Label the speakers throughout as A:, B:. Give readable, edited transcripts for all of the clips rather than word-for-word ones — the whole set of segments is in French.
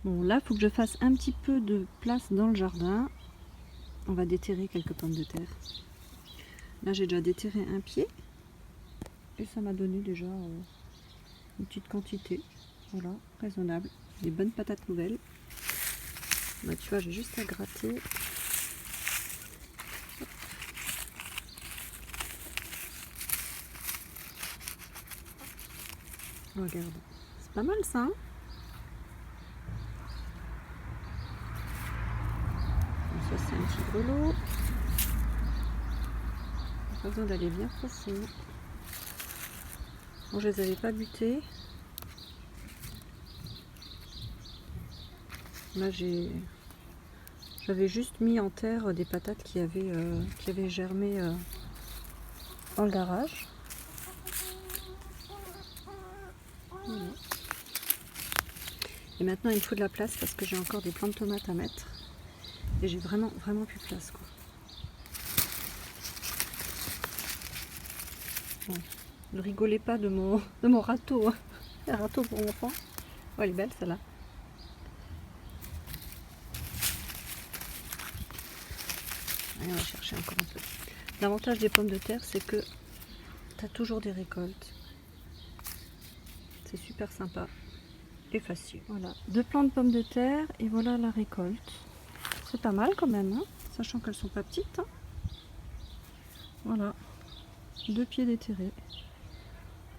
A: Bon, là, il faut que je fasse un petit peu de place dans le jardin. On va déterrer quelques pommes de terre. Là, j'ai déjà déterré un pied. Et ça m'a donné déjà une petite quantité. Voilà, raisonnable. Des bonnes patates nouvelles. Bah, tu vois, j'ai juste à gratter. Regarde, c'est pas mal ça, hein. Ça, c'est un petit grelot. Pas besoin d'aller bien profond. Bon, je les avais pas butés. Là, j'avais juste mis en terre des patates qui avaient germé dans le garage. Voilà. Et maintenant, il me faut de la place parce que j'ai encore des plants de tomates à mettre. Et j'ai vraiment plus de place, quoi. Bon, ne rigolez pas de mon râteau. Hein. Un râteau pour enfant. Oh, elle est belle celle-là. Allez, on va chercher encore un peu. L'avantage des pommes de terre, c'est que tu as toujours des récoltes. C'est super sympa et facile. Voilà, 2 plants de pommes de terre et voilà la récolte. C'est pas mal quand même, hein, sachant qu'elles sont pas petites. Hein. Voilà, 2 pieds déterrés.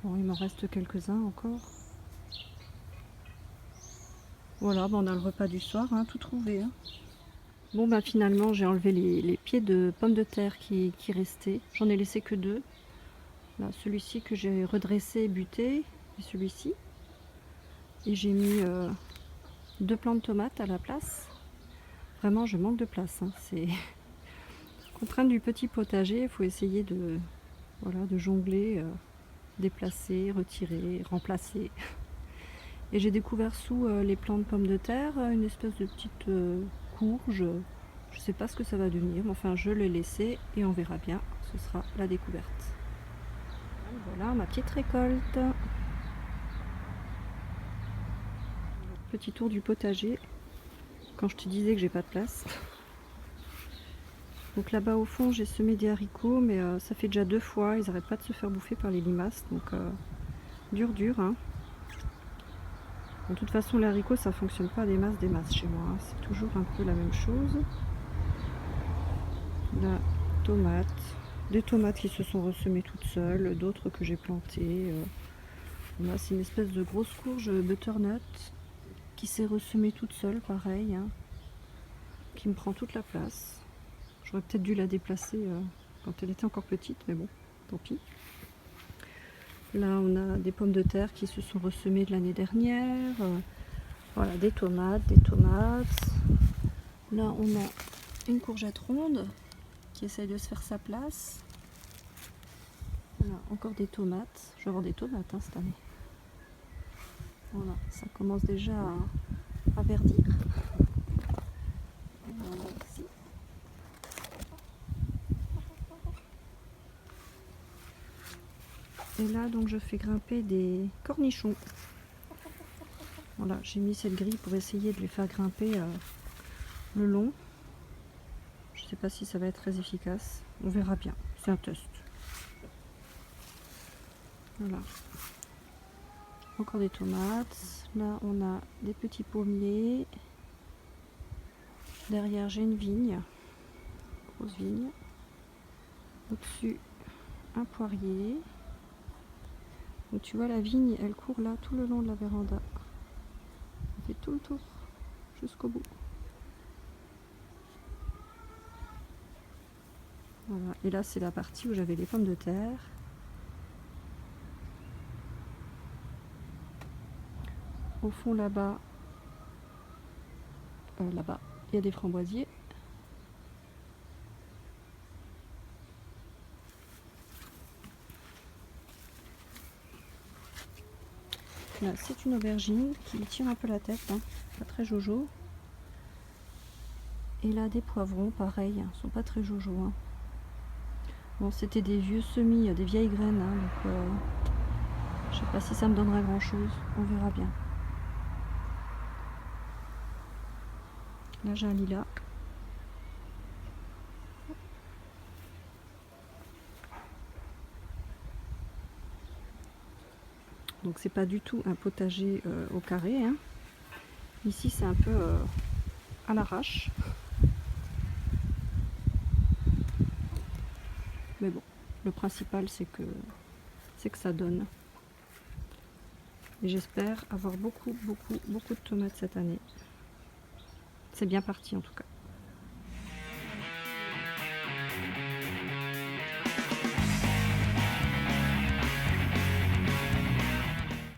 A: Bon, il m'en reste quelques-uns encore. Voilà, bon, on a le repas du soir, hein, tout trouvé. Hein. Bon, bah finalement, j'ai enlevé les pieds de pommes de terre qui restaient. J'en ai laissé que 2. Là, celui-ci que j'ai redressé et buté, et celui-ci. Et j'ai mis 2 plants de tomates à la place. Vraiment, je manque de place. Hein. C'est contrainte du petit potager. Il faut essayer de, voilà, de jongler, déplacer, retirer, remplacer. Et j'ai découvert sous les plants de pommes de terre une espèce de petite courge. Je ne sais pas ce que ça va devenir, mais enfin je l'ai laissé et on verra bien. Ce sera la découverte. Voilà ma petite récolte. Petit tour du potager. Quand je te disais que j'ai pas de place. Donc là-bas au fond j'ai semé des haricots, mais ça fait déjà 2 fois. Ils n'arrêtent pas de se faire bouffer par les limaces. Donc dur. Hein. De toute façon les haricots ça fonctionne pas des masses chez moi. Hein. C'est toujours un peu la même chose. La tomate. Des tomates qui se sont ressemées toutes seules, d'autres que j'ai plantées. Là c'est une espèce de grosse courge butternut qui s'est ressemée toute seule, pareil, hein, qui me prend toute la place. J'aurais peut-être dû la déplacer quand elle était encore petite, mais bon, tant pis. Là on a des pommes de terre qui se sont ressemées de l'année dernière. Voilà, des tomates. Là on a une courgette ronde qui essaye de se faire sa place. Voilà, encore des tomates. Je vais avoir des tomates hein, cette année. Voilà, ça commence déjà à verdir. Ici. Et là donc je fais grimper des cornichons. Voilà, j'ai mis cette grille pour essayer de les faire grimper le long. Je ne sais pas si ça va être très efficace. On verra bien. C'est un test. Voilà. Encore des tomates. Là, on a des petits pommiers. Derrière, j'ai une vigne. Grosse vigne. Au-dessus, un poirier. Donc, tu vois, la vigne, elle court là tout le long de la véranda. Elle fait tout le tour jusqu'au bout. Voilà. Et là, c'est la partie où j'avais les pommes de terre. Au fond, là-bas, il y a des framboisiers. Là, c'est une aubergine qui tire un peu la tête, hein. Pas très jojo. Et là, des poivrons, pareil, hein, sont pas très jojo. Hein. Bon, c'était des vieux semis, des vieilles graines, hein, donc je sais pas si ça me donnera grand chose. On verra bien. Là j'ai un lilas. Donc c'est pas du tout un potager au carré, hein. Ici c'est un peu à l'arrache. Mais bon, le principal c'est que ça donne. Et j'espère avoir beaucoup de tomates cette année. C'est bien parti en tout cas.